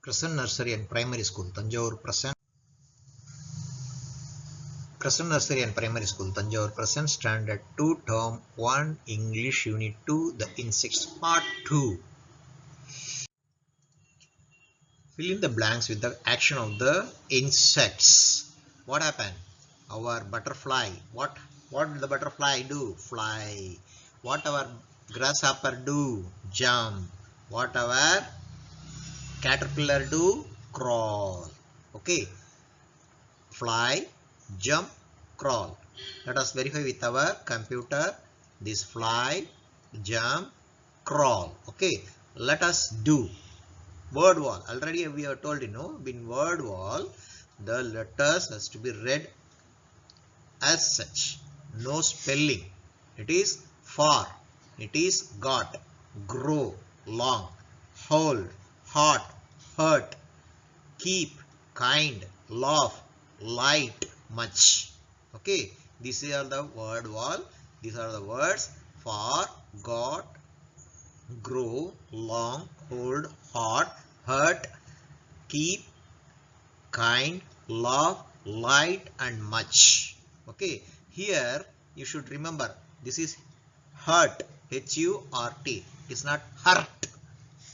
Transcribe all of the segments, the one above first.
Crescent Nursery and Primary School, Tanjore present. Crescent Nursery and Primary School, Tanjore present. Standard 2, Term 1, English Unit 2, The Insects Part 2. Fill in the blanks with the action of the insects. What happened? Our butterfly. What did the butterfly do? Fly. What our grasshopper do? Jump. What our caterpillar do? Crawl. Okay. Fly, jump, crawl. Let us verify with our computer. This fly, jump, crawl. Okay. Let us do. Word wall. Already we have told in word wall, the letters has to be read as such. No spelling. It is for. It is got, grow, long, hold, hot, hurt, keep, kind, laugh, light, much. Okay, these are the word wall. These are the words for, got, grow, long, hold, hot, hurt, keep, kind, laugh, light, and much. Okay, here you should remember this is hurt, H-U-R-T. It's not hurt.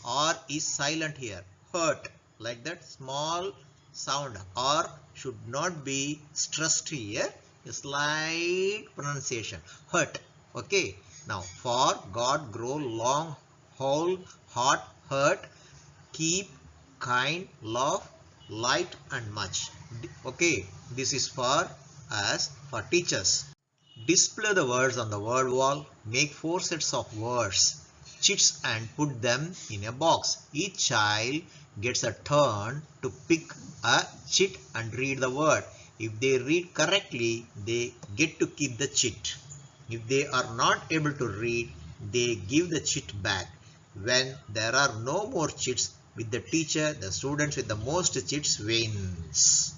R is silent here. Hurt, like that small sound. R should not be stressed here. A slight pronunciation. Hurt. Okay. Now for, got, grow, long, hold, hot, hurt, keep, kind, laugh, light, and much. Okay. This is for us, for teachers. Display the words on the word wall. Make 4 sets of words, chits, and put them in a box. Each child gets a turn to pick a chit and read the word. If they read correctly, they get to keep the chit. If they are not able to read, they give the chit back. When there are no more chits with the teacher, the students with the most chits wins.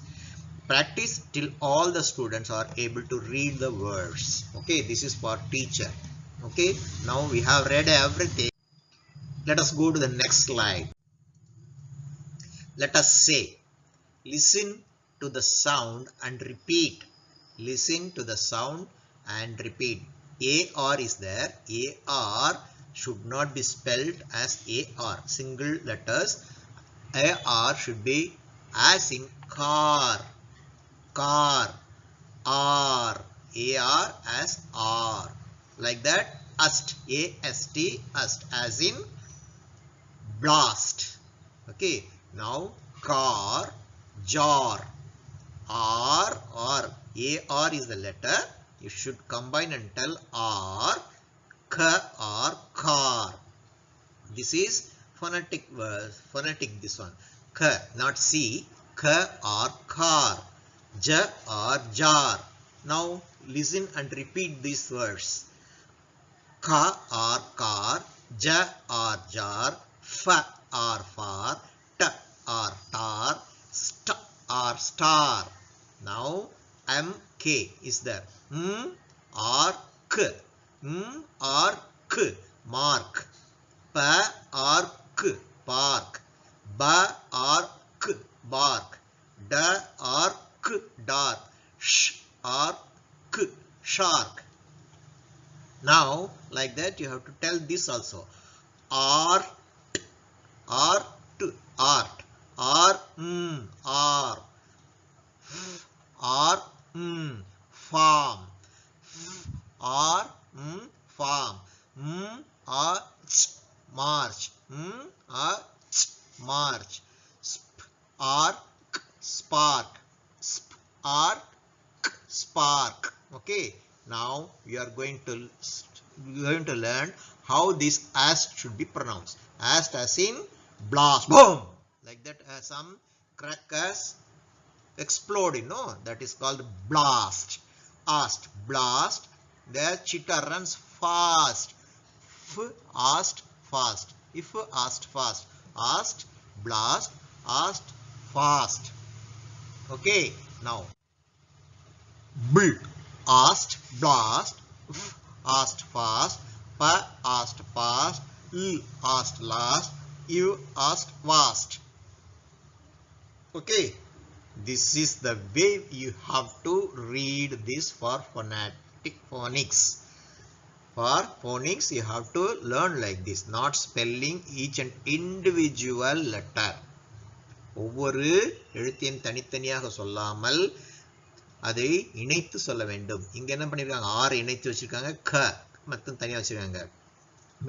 Practice till all the students are able to read the words. Okay, this is for teacher. Okay, now we have read everything. Let us go to the next slide. Let us say, listen to the sound and repeat. Listen to the sound and repeat. AR is there. AR should not be spelled as AR. Single letters. AR should be as in car. Car. R. AR as R. Like that. Ast. AST. Ast. As in blast. Okay. Now car. Jar. R. AR is the letter. You should combine and tell R. K. Car. This is phonetic this one. K, not C. K. Car. J. Jar. Now listen and repeat these words. Ka. Car. J. Jar. F. Far. T. Tar. St. Star. Now MK is there. K. K. Mark. P. K. Park. B. K. Bark. D. K. Dark. Sh. K. Shark. Now like that you have to tell this also. Art. Art. Art. R. R. R. Farm. R. Farm. March. March. Spark. Spark. Okay. Now we are going to learn how this ast should be pronounced. Ast as in blast. Boom. Like that, some crackers explode. That is called blast. Ast. Blast. The cheetah runs fast. Ast. Fast. If ast fast. Ast. Blast. Ast. Fast. Okay. Now B. Ast. Blast. F. Ast. Fast. P. Ast. Fast. L. Ast. Last. U. Ast. Vast. Okay, this is the way you have to read this for phonics. For phonics, you have to learn like this, not spelling each and individual letter. ஒவ்வொரு எழுத்தையும் தனித்தனியாக சொல்லாமல் அதை இணைத்து சொல்ல வேண்டும். இங்க என்ன பண்ணிருக்காங்க, ஆர் இணைத்து வச்சிருக்காங்க, க மட்டும் தனியா வச்சிருக்காங்க.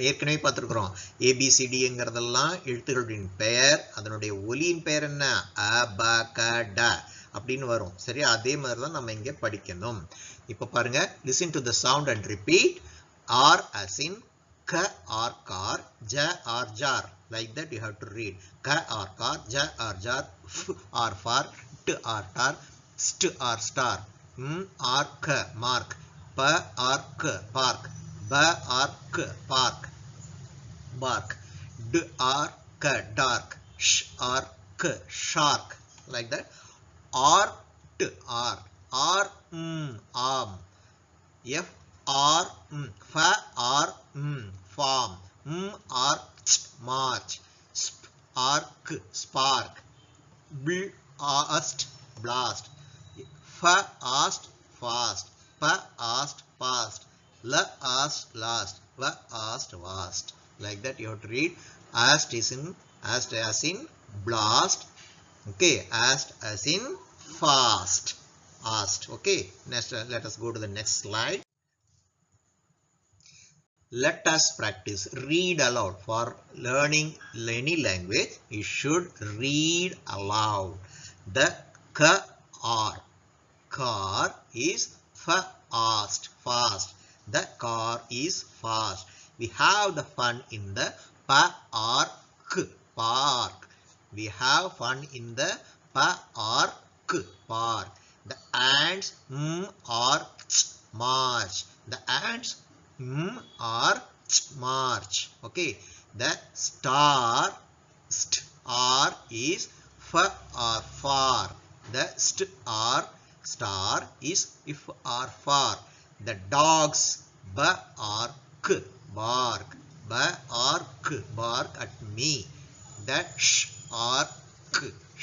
ஏற்கனவே பார்த்திருக்கிறோம், ஏபிசிடிங்கிறதெல்லாம் எழுத்துக்களின் பெயர், அதனுடைய ஒலியின் பெயர் என்ன, அ ப க ட அப்படின்னு வரும். சரி, அதே மாதிரி தான் நம்ம இங்க படிக்கணும். இப்ப பாருங்க, listen to the sound and repeat. R as in ka or car, ja or jar, like that you have to read. Ka or car, ja or jar, f or far, t or tar, st or star, m or k mark, p or k park, b or k park bark, d or k dark, sh or k shark, like that. R t r arm, f or f or farm, or march, sp or k spark, bl ast blast, fast fast, past past, last last, vast vast, like that you have to read. Ast is in as in blast. Okay, ast as in fast, ast. Okay, next let us go to the next slide. Let us practice. Read aloud. For learning any language, you should read aloud. The car is fast, fast. The car is fast. We have the fun in the park, park. We have fun in the park, park. The ants are march. The ants or march. Okay, the star is f or far. The star is if or far. The dogs bark, bark, bark at me. The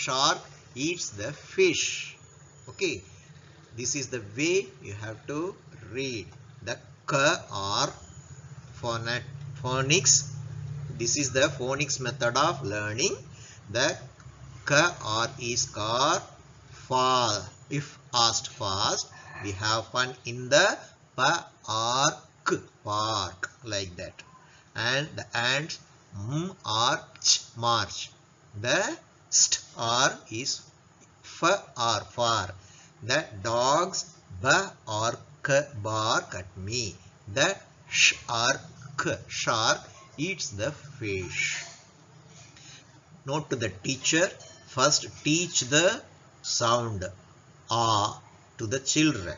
shark eats the fish. Okay, this is the way you have to read. The or phonics. This is the phonics method of learning. The or is car, far. If asked fast, we have fun in the park, park, like that. And the ants or march. The star is f or far. The dogs bark at me. The shark eats the fish. Note to the teacher. First teach the sound a to the children.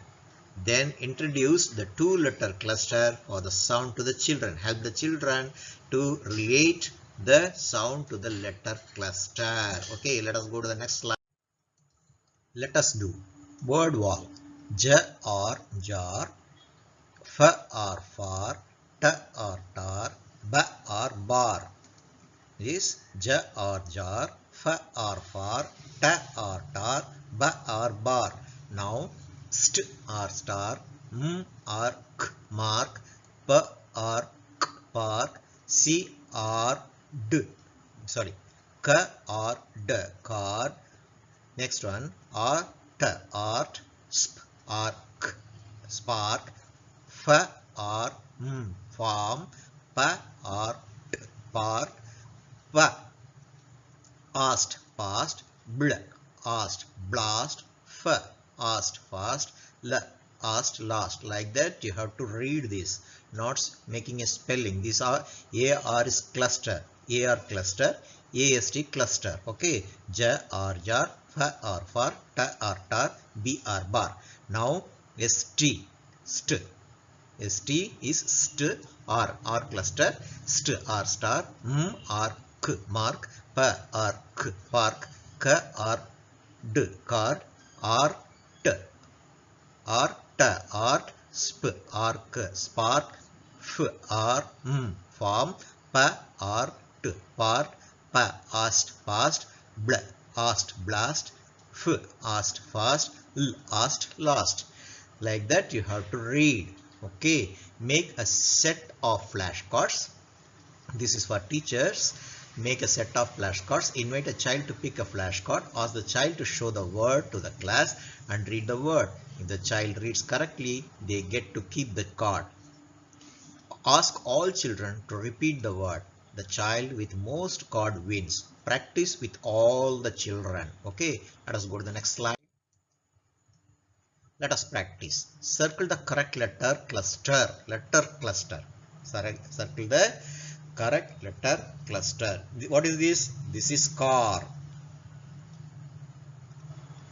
Then introduce the two-letter cluster for the sound to the children. Help the children to relate the sound to the letter cluster. Okay, let us go to the next slide. Let us do word wall. J or jar, f or far, t or tar, b or bar. This j or jar, f or far, t or tar, b or bar. Now st or star, or k mark, p or k park, c or d, sorry, k or d car. Next one, or t art, sp or k spark, f or farm, p or t park, p ast past, bl ast blast, f ast fast, l ast last. Like that you have to read this, not making a spelling. These are AR is cluster, AR cluster, AST cluster. Okay, J or jar, f or far, t or tar, b or bar. Now ST, st. ST is st or cluster, st or star, or k mark, p or k park, k or d card, or t art, sp or k spark, f or farm, p or t park, p ast past, bl asked blast, f asked fast, l asked last. Like that you have to read. Okay, make a set of flashcards. This is for teachers. Make a set of flashcards. Invite a child to pick a flashcard. Ask the child to show the word to the class and read the word. If the child reads correctly, they get to keep the card. Ask all children to repeat the word. The child with most card wins. Practice with all the children. Okay, let us go to the next slide. Let us practice. Circle the correct letter cluster. Letter cluster. Circle the correct letter cluster. What is this? This is car.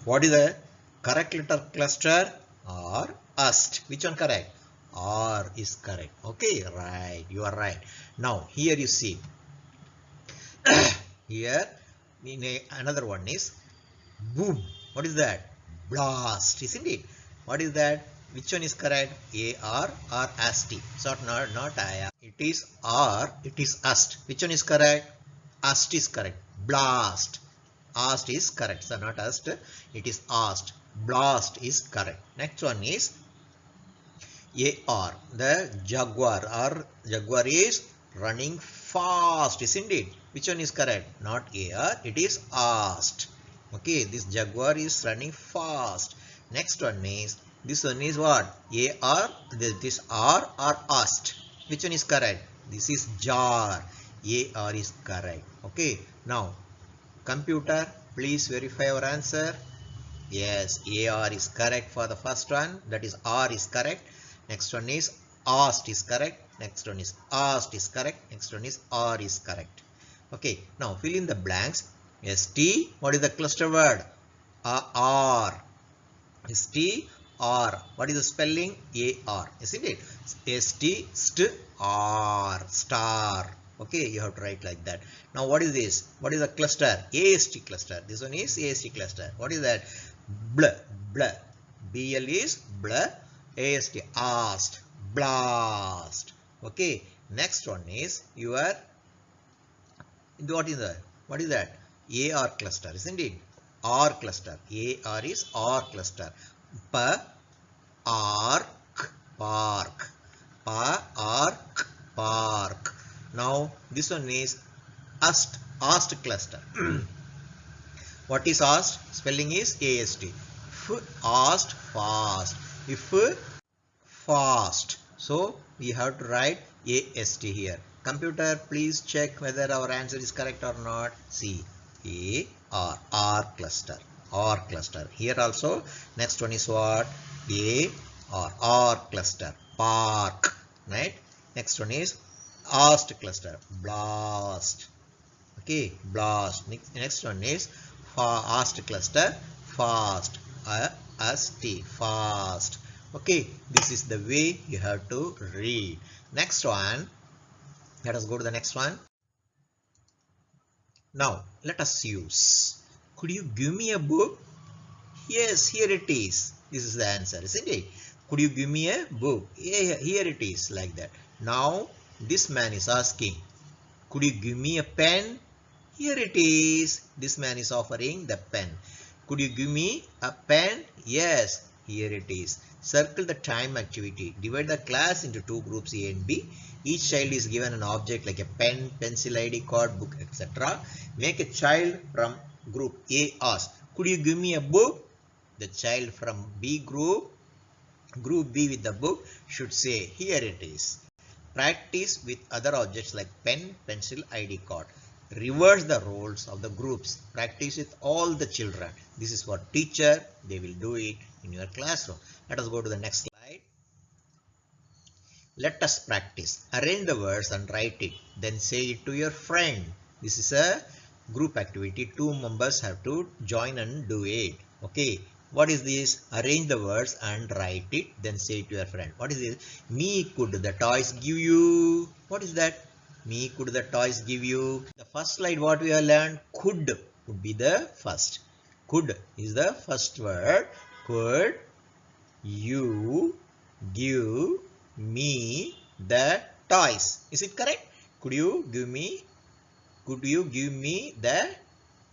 What is the correct letter cluster? R, ast. Which one correct? R is correct. Okay, right. You are right. Now here you see. Here another one is boom. What is that? Blast, isn't it? What is that? Which one is correct? A-R or asti? So not I. It is R. It is ast. Which one is correct? Ast is correct. Blast. Ast is correct. So not ast. It is ast. Blast is correct. Next one is A-R. The jaguar. Or jaguar is running fast, isn't it? Which one is correct? Not A-R. It is ast. Okay, this jaguar is running fast. Next one is, this one is what? A-R, this R or ast. Which one is correct? This is jar. A-R is correct. Okay, now computer, please verify our answer. Yes, A-R is correct for the first one. That is R is correct. Next one is ast is correct. Next one is ast is correct. Next one is R is correct. Okay, now fill in the blanks. ST, what is the cluster word? R. ST, R. What is the spelling? AR. Isn't it? ST, st, R. Star. Okay, you have to write like that. Now what is this? What is the cluster? AST cluster. This one is AST cluster. What is that? Bl, bl. BL is bl. AST, ast. Blast. Okay, next one is your, what is that? What is that? AR cluster, isn't it? R cluster. AR is R cluster. P, ark, park. P, ark, park. Now this one is ast, ast cluster. What is ast? Spelling is AST. F, ast, fast. If, fast. So we have to write AST here. Computer, please check whether our answer is correct or not. See, A-R, R cluster, R cluster. Here also, next one is what? A-R, R cluster, park, right? Next one is ast cluster, blast. Okay, blast. Next one is ast cluster, fast, ast, fast. Okay, this is the way you have to read. Next one, let us go to the next one. Now, let us use. Could you give me a book? Yes, here it is. This is the answer, isn't it? Could you give me a book? Yeah, here it is, like that. Now, this man is asking, could you give me a pen? Here it is. This man is offering the pen. Could you give me a pen? Yes, here it is. Circle the time activity. Divide the class into two groups A and B. Each child is given an object like a pen, pencil, ID card, book, etc. Make a child from group A ask, could you give me a book? The child from B group B with the book should say, here it is. Practice with other objects like pen, pencil, ID card. Reverse the roles of the groups. Practice with all the children. This is for teacher. They will do it in your classroom. Let us go to the next slide. Let us practice. Arrange the words and write it. Then say it to your friend. This is a group activity. Two members have to join and do it. Okay. What is this? Arrange the words and write it. Then say it to your friend. What is this? Me could the toys give you. What is that? Me could the toys give you. The first slide what we have learned. Could would be the first. Could is the first word. Could you give me the toys? Is it correct? Could you give me the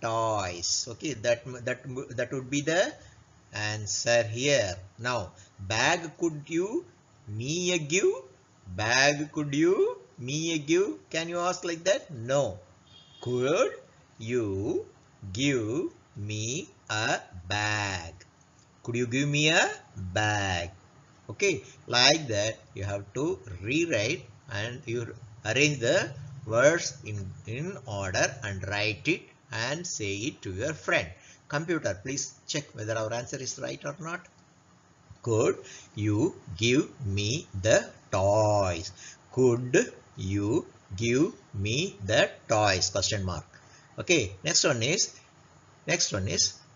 toys. Okay, that would be the answer here. Now, bag could you me a give? Bag could you me a give? Can you ask like that? No. Could you give me a bag? Could you give me a bag? Okay, like that you have to rewrite and you arrange the words in order and write it and say it to your friend. Computer, please check whether our answer is right or not. Could you give me the toys? Could you give me the toys? Question mark. Okay, next one is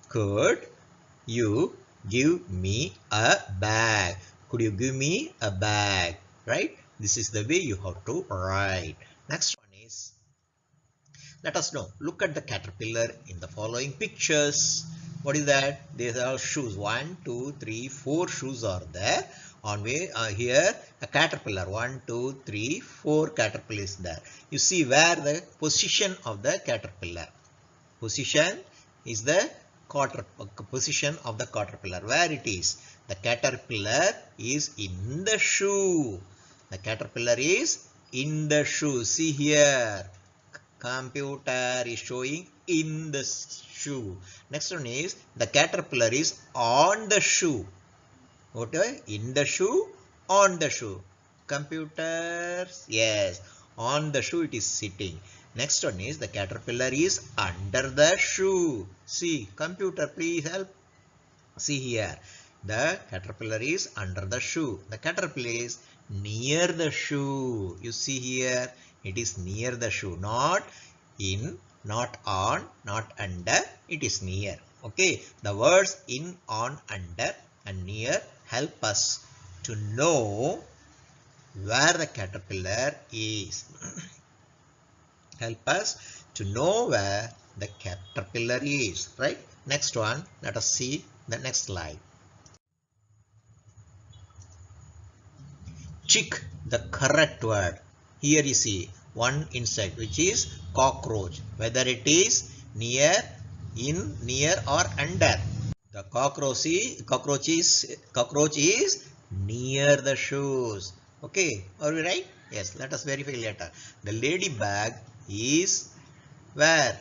could you give me a bag? Could you give me a bag? Right? This is the way you have to write. Next one is, let us know. Look at the caterpillar in the following pictures. What is that? These are shoes. 1, 2, 3, 4 shoes are there. On way here a caterpillar. 1, 2, 3, 4 caterpillar is there. You see where the position of the caterpillar. Position is the position of the caterpillar. Where it is? The caterpillar is in the shoe. The caterpillar is in the shoe. See here. Computer is showing in the shoe. Next one is the caterpillar is on the shoe. What? In the shoe, on the shoe. Computers, yes, on the shoe it is sitting. Next one is the caterpillar is under the shoe. See, computer, please help. See here, the caterpillar is under the shoe. The caterpillar is near the shoe. You see here, it is near the shoe, not in, not on, not under, it is near. Okay, the words in, on, under and near help us to know where the caterpillar is. Help us to know where the caterpillar is, right? Next one, let us see the next slide. Check the correct word. Here you see one insect which is cockroach. Whether it is near, in, near or under. The cockroach is near the shoes. Okay, are we right? Yes, let us verify later. The ladybug is where?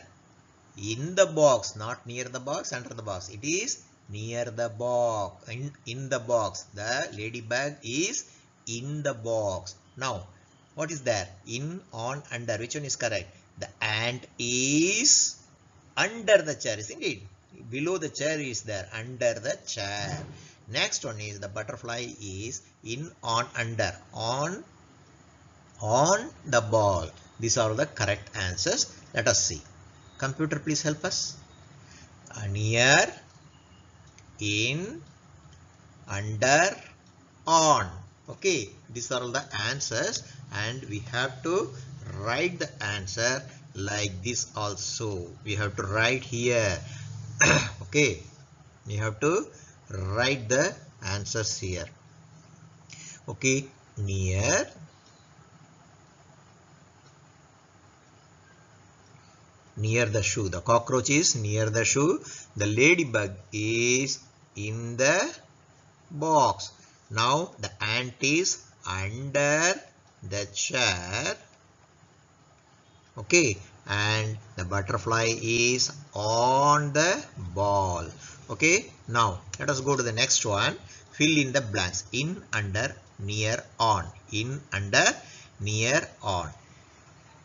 In the box, not near the box, under the box. It is near the box, in the box. The ladybug is in the box. Now, what is there? In, on, under. Which one is correct? The ant is under the chair, isn't it? Below the chair is there, under the chair. Next one is the butterfly is in, on, under, on the ball. These are the correct answers. Let us see. Computer, please help us. Near, in, under, on. Okay, these are all the answers and we have to write the answer like this also. We have to write here. Okay, you have to write the answers here. Okay, near, the shoe. The cockroach is near the shoe. The ladybug is in the box. Now the ant is under the chair. Okay, and the butterfly is on the ball. Okay, now let us go to the next one. Fill in the blanks. In, under, near, on. In, under, near, on.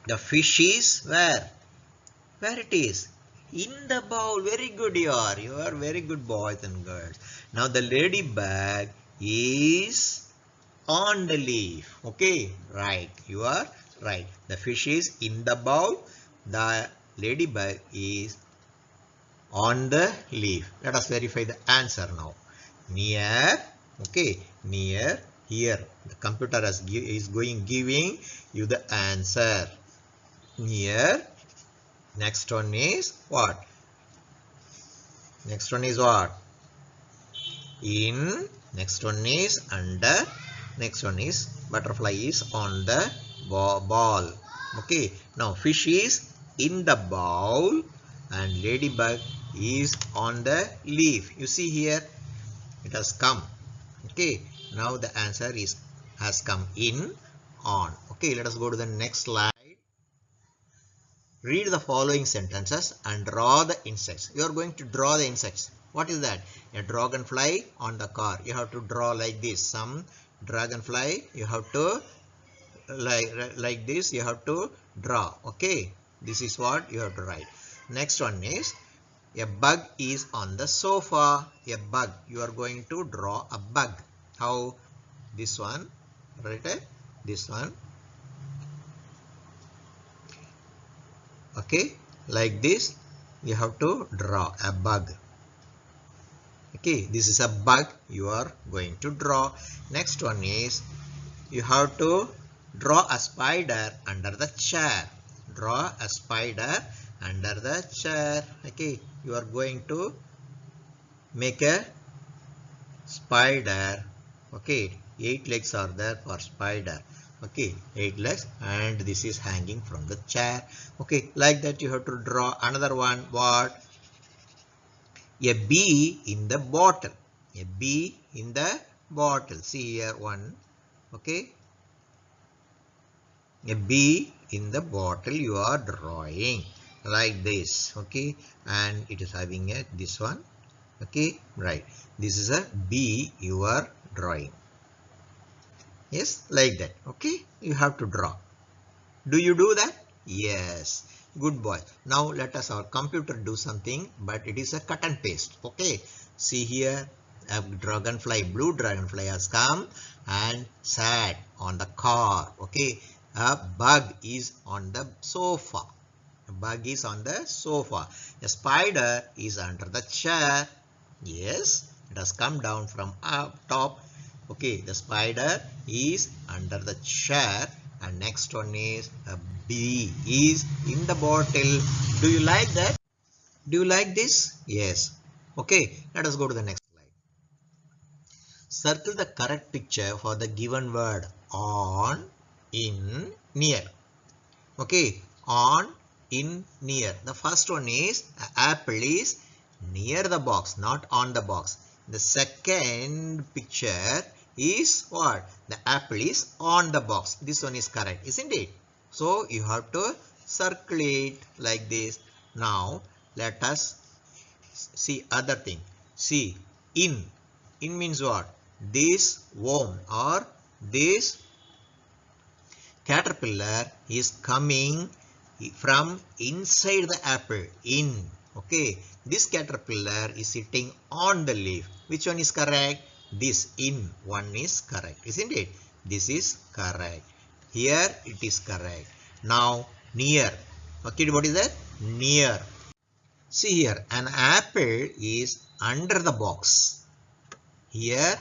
The fish is where? Where it is? In the bowl. Very good you are. You are very good boys and girls. Now the ladybug is on the leaf. Okay, right. You are right. The fish is in the bowl. The ladybug is on the leaf. Let us verify the answer now. Near. Okay, near. Here the computer is giving you the answer. Near. Next one is what? Next one is what? In. Next one is under. Next one is butterfly is on the ball. Okay, now fish is in the bowl. and ladybug is on the leaf. You see here, it has come. Okay, now the answer is has come in, on. Okay, let us go to the next slide. Read the following sentences and draw the insects. You are going to draw the insects. What is that? A dragonfly on the car. You have to draw like this. Some dragonfly you have to like this. You have to draw. Okay, this is what you have to write. Next one is a bug is on the sofa. A bug. You are going to draw a bug. How? This one. Right? This one. Okay, like this you have to draw a bug. Okay, this is a bug you are going to draw. Next one is you have to draw a spider under the chair. Draw a spider under the chair. Okay, you are going to make a spider. Okay, 8 legs are there for spider. Okay, 8 legs, and this is hanging from the chair. Okay, like that you have to draw another one. What? A bee in the bottle. A bee in the bottle. See here one. Okay, a bee in the bottle you are drawing like this. Okay, and it is having a this one. Okay, right, this is a bee you are drawing. Yes, like that. Okay, you have to draw. Do you do that? Yes, good boy. Now let us our computer do something, but it is a cut and paste. Okay, see here, a dragonfly, blue dragonfly has come and sat on the car. Okay, a bug is on the sofa. A bug is on the sofa. A spider is under the chair. Yes, it has come down from up top. Okay, the spider is under the chair, and next one is a bee is in the bottle. Do you like that? Do you like this? Yes. Okay, let us go to the next slide. Circle the correct picture for the given word on, in, near. Okay, on, in, near. The first one is apple is near the box, not on the box. The second picture is what? The apple is on the box. This one is correct, isn't it? So you have to circle it like this. Now let us see other thing. See, in. In means what? This worm or this caterpillar is coming from inside the apple. In. Okay, this caterpillar is sitting on the leaf. Which one is correct? This in one is correct, isn't it? This is correct. Here it is correct. Now near. Okay, what is that? Near. See here, an apple is under the box. Here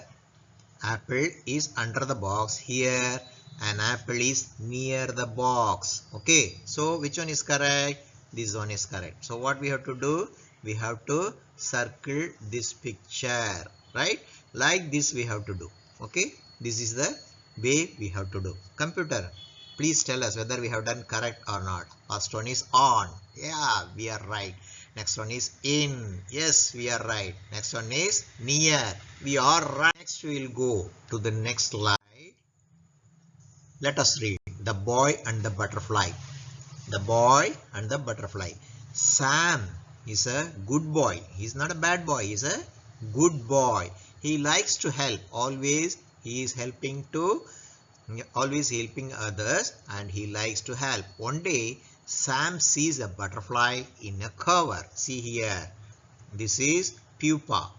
apple is under the box. Here an apple is near the box. Okay, so which one is correct? This one is correct. So what we have to do? We have to circle this picture, right? Like this we have to do. Okay, this is the way we have to do. Computer, please tell us whether we have done correct or not. First one is on. Yeah, we are right. Next one is in. Yes, we are right. Next one is near. We are right. Next we will go to the next slide. Let us read the boy and the butterfly. The boy and the butterfly. Sam is a good boy. He is not a bad boy. He is a good boy. He likes to help. Always he is helping others, and he likes to help. One day Sam sees a butterfly in a cover. See here. This is pupa.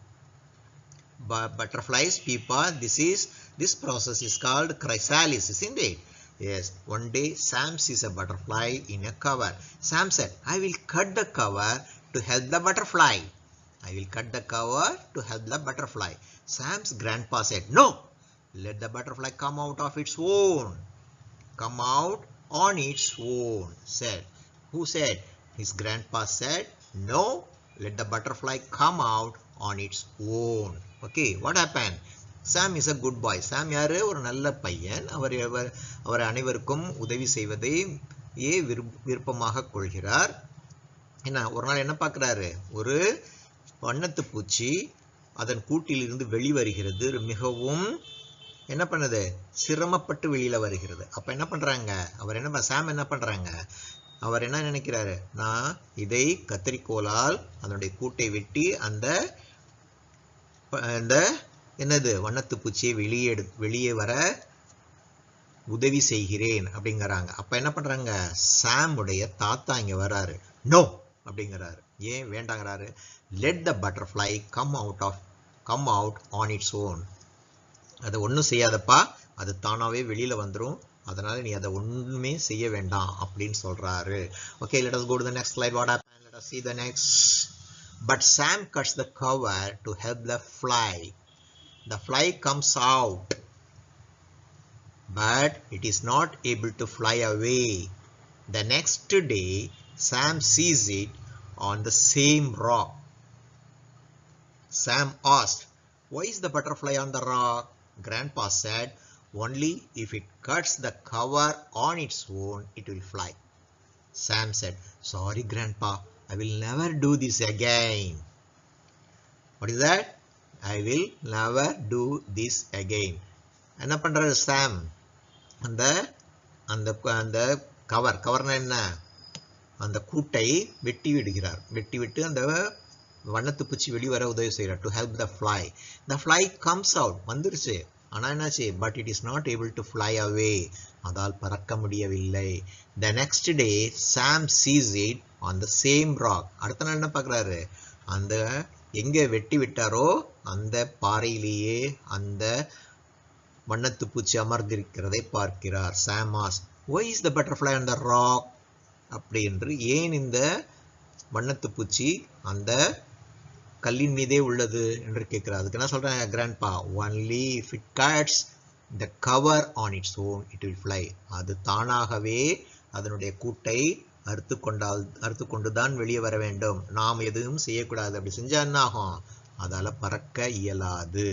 Butterflies pupa. This process is called chrysalis, isn't it? Yes. One day Sam sees a butterfly in a cover. Sam said, I will cut the cover to help the butterfly. I will cut the cover to help the butterfly. Sam's grandpa said, no, let the butterfly come out of its own. Come out on its own, said. Who said? His grandpa said, no, let the butterfly come out on its own. Okay, what happened? Sam is a good boy. Sam யாரு? ஒரு நல்ல பையன். அவர் அனைவருக்கும் உதவி செய்வதை விருப்பமாக கொள்கிறார். என்ன ஒரு நாள் என்ன பார்க்குறாரு, ஒரு வண்ணத்து பூச்சி அதன் கூட்டிலிருந்து வெளிவருகிறது. மிகவும் என்ன பண்ணுது, சிரமப்பட்டு வெளியில வருகிறது. அப்ப என்ன பண்றாங்க, சாம் என்ன பண்றாங்க, அவர் என்ன நினைக்கிறாரு, நான் இதை கத்தரிக்கோலால் அதனுடைய கூட்டை வெட்டி அந்த என்னது வண்ணத்து பூச்சியை வெளியே வர உதவி செய்கிறேன் அப்படிங்கிறாங்க. அப்ப என்ன பண்றாங்க, சாம் உடைய தாத்தா இங்க வராரு. நோ அப்படிங்கிறாரு. ஏன் வேண்டாங்கிறாரு, let the butterfly come out on its own. அதை ஒன்றும் செய்யாதப்பா, அது தானாவே வெளியில வந்துடும், அதனால நீ அதை ஒண்ணுமே செய்ய வேண்டாம் அப்படின்னு சொல்றாரு. Okay, let us go to the next slide. What happened? Let us see the next. But Sam cuts the cover to help the fly. The fly comes out, but it is not able to fly away. The next day, Sam sees it on the same rock. Sam asked, "Why is the butterfly on the rock?" Grandpa said, "Only if it cuts the cover on its own, it will fly." Sam said, "Sorry, Grandpa, I will never do this again." What is that? I will never do this again. என்ன பண்றாரு சாம், அந்த அந்த அந்த governor என்ன, அந்த கூட்டை வெட்டி விடுகிறார். வெட்டி விட்டு அந்த வண்ணத்து பூச்சி வெளிவர உதவி செய்கிறார். To help the fly. The fly comes out, வந்துருச்சு, ஆனா என்னாச்சு, but it is not able to fly away, அதால் பறக்க முடியவில்லை. The next day Sam sees it on the same rock. அடுத்த நாள் என்ன பார்க்குறாரு, அந்த எங்க வெட்டி விட்டாரோ அந்த பாறையிலேயே அந்த வண்ணத்து பூச்சி அமர்ந்திருக்கிறதை பார்க்கிறார். சாம் asks, "Why is the butterfly on the rock?" அப்படி என்று, ஏன் இந்த வண்ணத்து பூச்சி அந்த கல்லின் மீதே உள்ளது என்று கேட்கிறார். அதுக்கு என்ன சொல்றாங்க grandpa, "Only if it cuts the cover on its own, it will fly." அது தானாகவே அதனுடைய கூட்டை அறுத்து கொண்டுதான் வெளியே வர வேண்டும், நாம் எதுவும் செய்யக்கூடாது. அப்படி செஞ்சா என்ன ஆகும், அதால பறக்க இயலாது.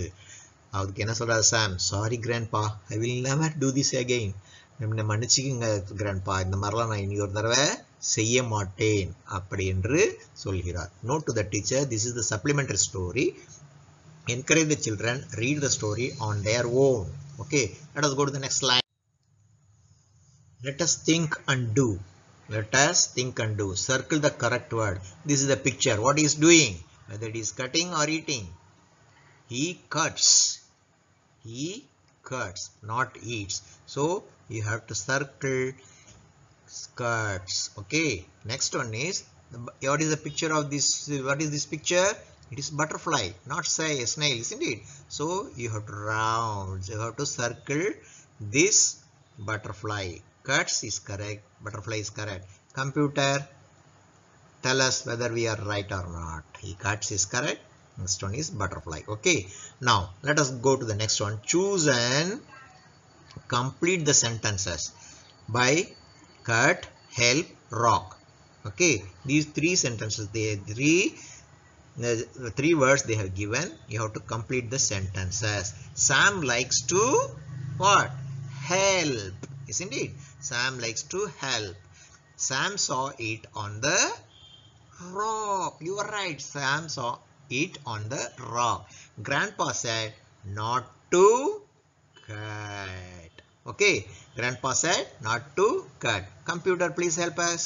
அதுக்கு என்ன சொல்றாரு Sam, "sorry grandpa, I will never do this again." என்ன மன்னிச்சுக்குங்க கிராண்ட்பா, இந்த மாதிரிலாம் நான் இனி ஒரு தடவை செய்ய மாட்டேன் அப்படி என்று சொல்கிறார். Note to the teacher, this is the supplementary story. Encourage the children, read the story on their own. Okay, let us go to the next slide. Let us think and do. Let us think and do. Circle the correct word. This is the picture. What he is doing? Whether it is cutting or eating. He cuts. He cuts, not eats. So you have to circle cuts. Okay. Next one is, what is the picture of this? What is this picture? It is butterfly, not say a snail, isn't it? So you have to round. You have to circle this butterfly. Cuts is correct. Butterfly is correct. Computer, tell us whether we are right or not. He cuts is correct. Next one is butterfly. Okay. Now let us go to the next one. Choose and complete the sentences by cut, help, rock. Okay. These three sentences, the three words they have given. You have to complete the sentences. Sam likes to what? Help. Isn't it? Sam likes to help. Sam saw it on the rock. You are right. Sam saw it on the rock. Grandpa said not to cut. Okay. Grandpa said not to cut. Computer, please help us.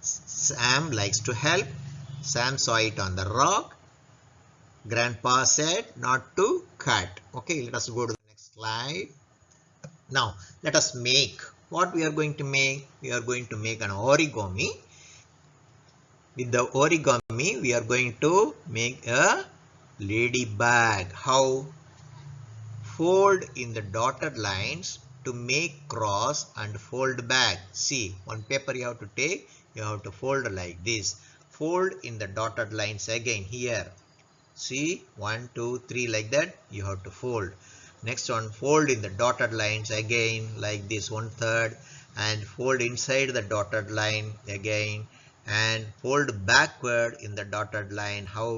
Sam likes to help. Sam saw it on the rock. Grandpa said not to cut. Okay, let us go to the next slide. Now, let us make. What we are going to make? We are going to make an origami. With the origami, we are going to make a ladybag. How? Fold in the dotted lines to make cross and fold back. See, one paper you have to take. You have to fold like this. Fold in the dotted lines again here. See, 1, 2, 3 like that. You have to fold. Next one, fold in the dotted lines again like this, 1/3, and fold inside the dotted line again, and fold backward in the dotted line. How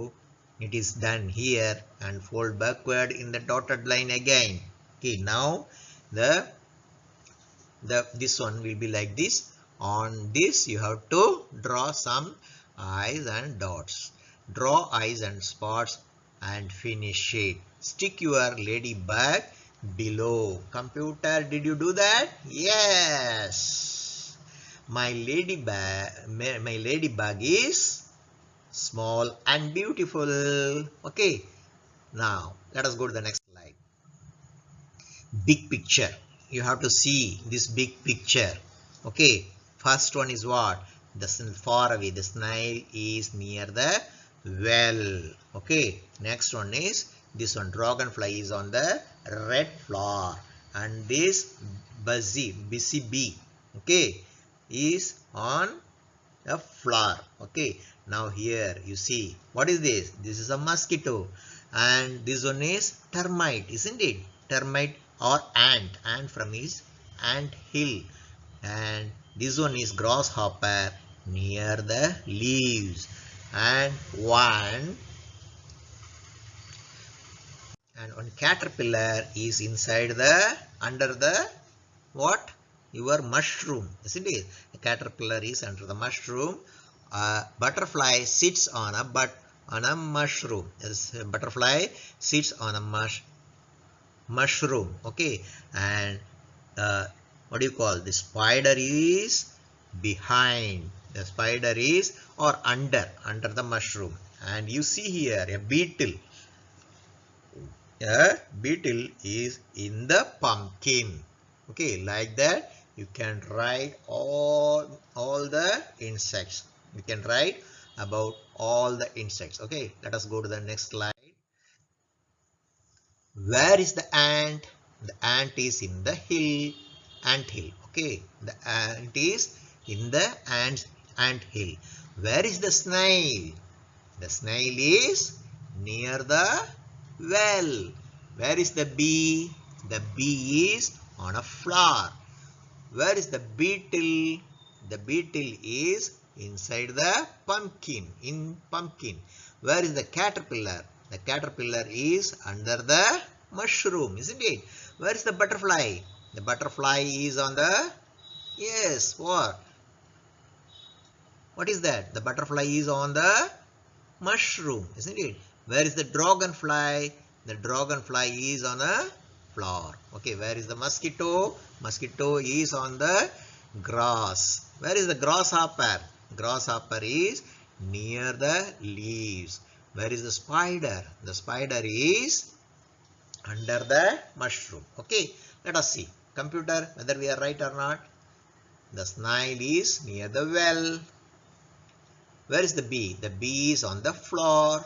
it is done here, and fold backward in the dotted line again. Okay, now this one will be like this. On this you have to draw some eyes and dots. Draw eyes and spots and finish it. Stick your ladybug below. Computer, did you do that? Yes. My ladybug is small and beautiful. Okay. Now let us go to the next slide. Big picture. You have to see this big picture. Okay. First one is what? The far away. The snail is near the well. Okay. Next one is this one. Dragonfly is on the red flower. And this busy bee. Okay. Is on a flower. Okay. Now here you see. What is this? This is a mosquito. And this one is termite. Isn't it? Termite or ant. Ant from his ant hill. And this one is grasshopper near the leaves. And one caterpillar is inside the under the what? Your mushroom. Isn't it? The caterpillar is under the mushroom. Butterfly sits on a mushroom. Yes, a butterfly sits on a mushroom. Okay. And what do you call? The spider is behind. The spider is or under the mushroom. And you see here a beetle. A beetle is in the pumpkin. Okay, like that you can write all the insects. You can write about all the insects. Okay, let us go to the next slide. Where is the ant? The ant is in the ant hill. Okay, the ant is in the ant hill. Where is the snail? The snail is near the well. Where is the bee? The bee is on a flower. Where is the beetle? The beetle is inside the pumpkin. In pumpkin. Where is the caterpillar? The caterpillar is under the mushroom, isn't it? Where is the butterfly? The butterfly is on the, yes, what? What is that? The butterfly is on the mushroom, isn't it? Where is the dragonfly? The dragonfly is on a flower. Okay, where is the mosquito? Mosquito is on the grass. Where is the grasshopper? Grasshopper is near the leaves. Where is the spider? The spider is under the mushroom. Okay, let us see. Computer, whether we are right or not. The snail is near the well. Where is the bee? The bee is on the floor.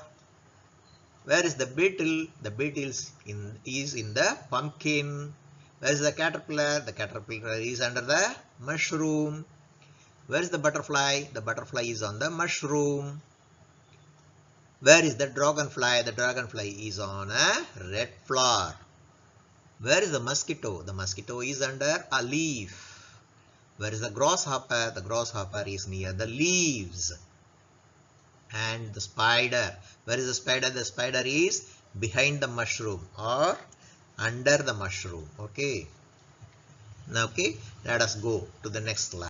Where is the beetle? The beetle is in the pumpkin. Where is the caterpillar? The caterpillar is under the mushroom. Where is the butterfly? The butterfly is on the mushroom. Where is the dragonfly? The dragonfly is on a red flower. Where is the mosquito? The mosquito is under a leaf. Where is the grasshopper? The grasshopper is near the leaves. And the spider. Where is the spider? The spider is behind the mushroom or under the mushroom. Okay. Now, okay, let us go to the next slide.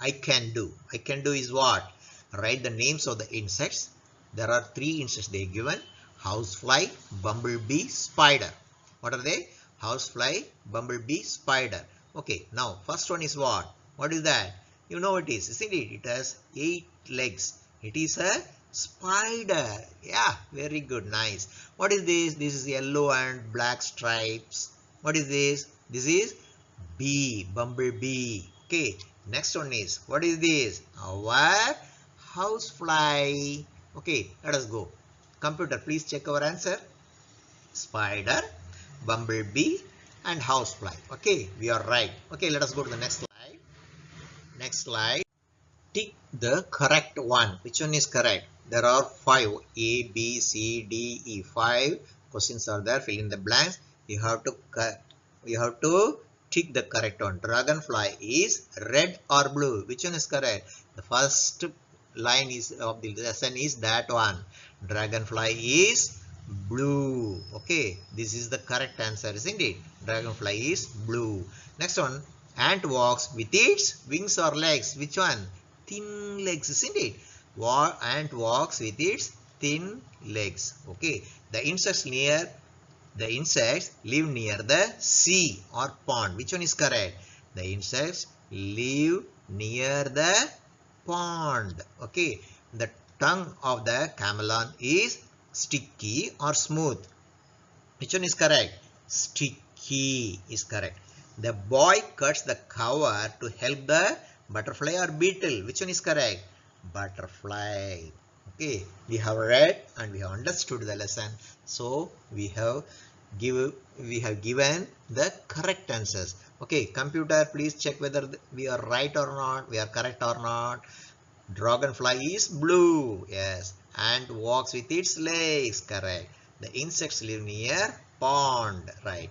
I can do. I can do is what? Write the names of the insects. There are 3 insects they are given. Housefly, bumblebee, spider. What are they? Housefly, bumblebee, spider. Okay, now first one is what? What is that? You know it is, isn't it? It has 8 legs. It is a spider. Yeah, very good, nice. What is this? This is yellow and black stripes. What is this? This is bee, bumblebee. Okay, next one is, what is this? Our housefly. Okay, let us go. Computer, please check our answer. Spider, bumblebee and housefly. Okay, we are right. Okay, let us go to the next slide. Next slide. Tick the correct one. Which one is correct? There are 5. A, B, C, D, E. 5 questions are there. Fill in the blanks. You have to tick the correct one. Dragonfly is red or blue. Which one is correct? The first line is of the lesson is that one. Dragonfly is blue. Okay, this is the correct answer, isn't it? Dragonfly is blue. Next one, Ant walks with its wings or legs. Which one? Thin legs, isn't it? Ant walks with its thin legs. Okay. The insects live near the sea or pond. Which one is correct? The insects live near the pond. Okay. The tongue of the chameleon is sticky or smooth. Which one is correct? Sticky is correct. The boy cuts the cover to help the butterfly or beetle. Which one is correct? Butterfly. Okay, we have read and we have understood the lesson. So we have given the correct answers. Okay, computer, please check whether we are right or not. We are correct or not. Dragonfly is blue. Yes. Ant walks with its legs. Correct. The insects live near pond. Right.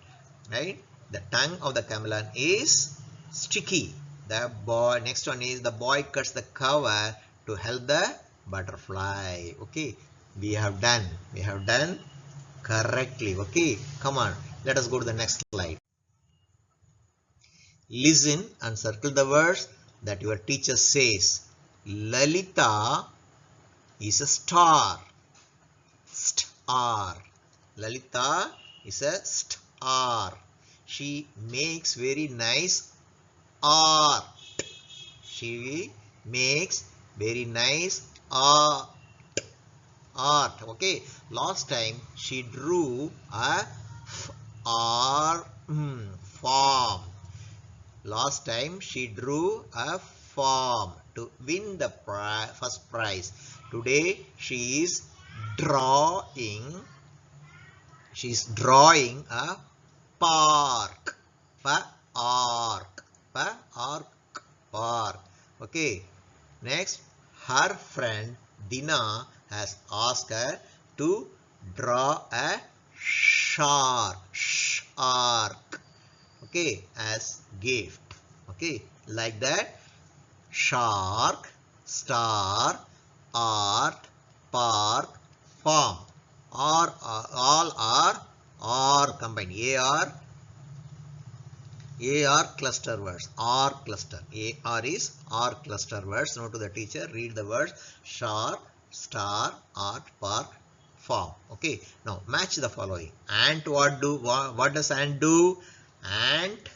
Right. The tongue of the chameleon is sticky. The boy, next one is the boy cuts the cover to help the butterfly. Okay. We have done correctly. Okay. Come on. Let us go to the next slide. Listen and circle the words that your teacher says. Lalita is a star. Star. Lalita is a star. She makes very nice art. She makes very nice art. Okay. Last time she drew a farm. Last time she drew a farm to win the first prize. Today she is drawing a park. Park. Okay. Next, her friend Dina has asked her to draw a shark. Okay, as gift. Okay, like that. Shark, star, art, park, farm. All are combined. AR cluster words. R cluster. AR is R cluster words. Note to the teacher. Read the words shark, star, art, park, farm. Okay. Now match the following. Ant what does ant do? Ant.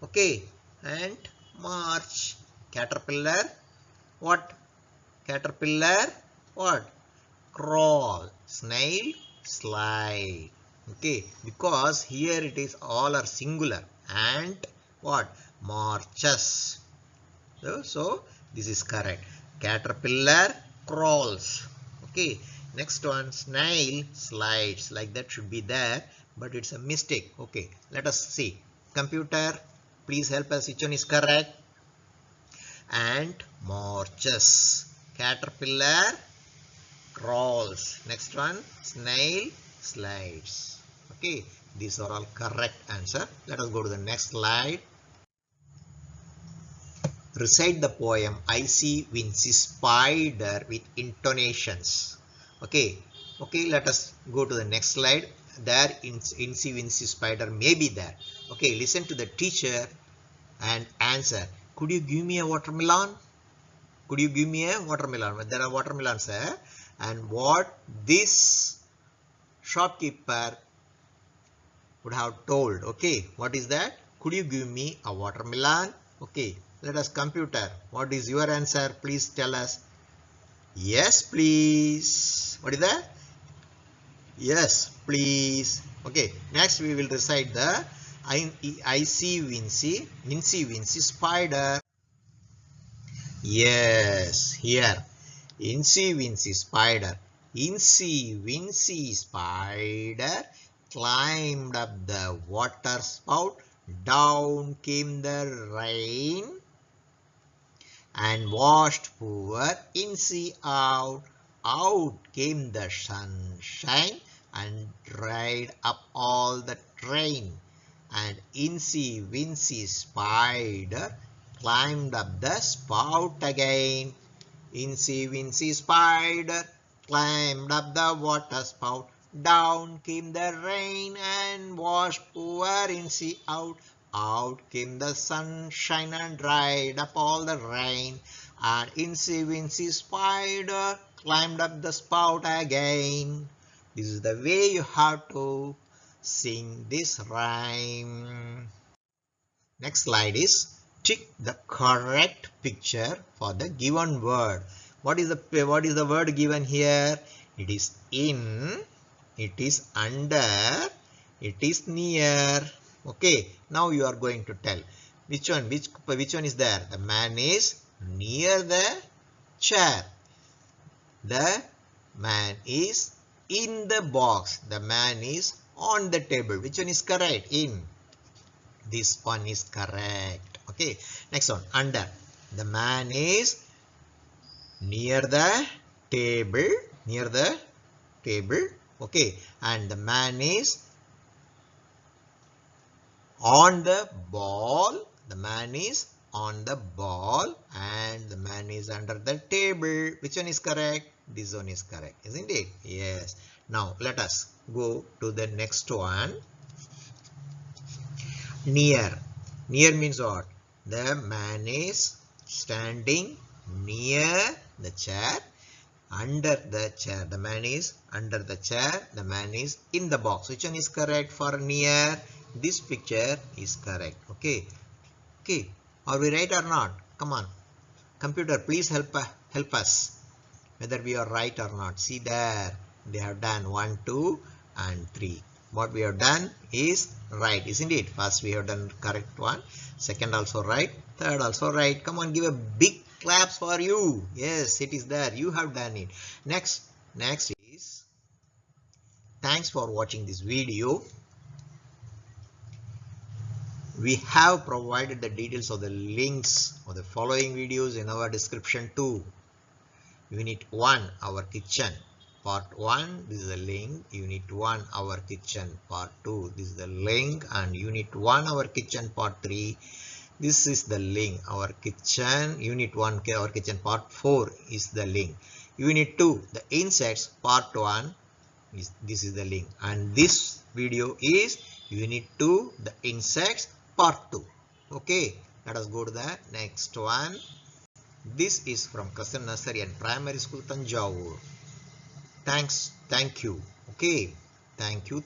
Okay. Ant march. Caterpillar. What? Caterpillar. What? Crawl. Snail. Slide. Okay. Because here it is all are singular. Ant what? Marches. So this is correct. Caterpillar crawls. Okay. Next one, snail slides. Like that should be there, but it's a mistake. Okay. Let us see. Computer, please help us. Which one is correct? Ant marches. Caterpillar crawls. Next one, snail slides. Okay. These are all correct answer. Let us go to the next slide. Recite the poem Icy Wincy Spider with intonations. Okay. Okay, let us go to the next slide. There Incy Wincy Spider may be there. Okay, listen to the teacher and answer. Could you give me a watermelon? Could you give me a watermelon? There are watermelons there. And what this shopkeeper would have told. Okay, what is that? Could you give me a watermelon? Okay, let us computer. What is your answer? Please tell us. Yes, please. What is that? Yes, please. Okay, next we will recite the Icy Wincy Spider. Yes, here. Incy Wincy Spider. Incy Wincy Spider climbed up the water spout. Down came the rain and washed poor Incy out. Out came the sunshine and dried up all the rain. And Incy Wincy Spider climbed up the spout again. Incy Wincy Spider climbed up the water spout. Down came the rain and washed poor Incy out. Out came the sunshine and dried up all the rain. And Incy Wincy Spider climbed up the spout again. This is the way you have to sing this rhyme. Next slide is tick the correct picture for the given word. What is the word given here? It is in, it is under, it is near. Okay, now you are going to tell which one is there. The man is near the chair. The man is in the box. The man is on the table. Which one is correct? In. This one is correct. Okay, next one, under. The man is near the table. Near the table. Okay, and the man is on the ball. The man is on the ball and the man is under the table. Which one is correct? This one is correct, isn't it? Yes. Now let us go to the next one. Near. Near means what? The man is standing near the chair. Under the chair. The man is under the chair. The man is in the box. Which one is correct for near? This picture is correct. Okay. Okay. Are we right or not? Come on. Computer, please help us whether we are right or not. See there. They have done 1, 2 and 3. What we have done is right, isn't it? First we have done correct one. Second also right. Third also right. Come on, give a big claps for you. Yes, it is there. You have done it. Next is thanks for watching this video. We have provided the details of the links of the following videos in our description too. Unit 1, our kitchen. Part 1, this is the link. Unit 1, our kitchen. Part 2, this is the link. And Unit 1, our kitchen. Part 3, this is the link. Our kitchen. Unit 1, our kitchen. Part 4 is the link. Unit 2, the insects. Part 1, this is the link. And this video is Unit 2, the insects. Part 2. Okay, let us go to the next one. This is from Crescent Nursery and Primary School, Tanjavur. Thank you. Okay. Thank you.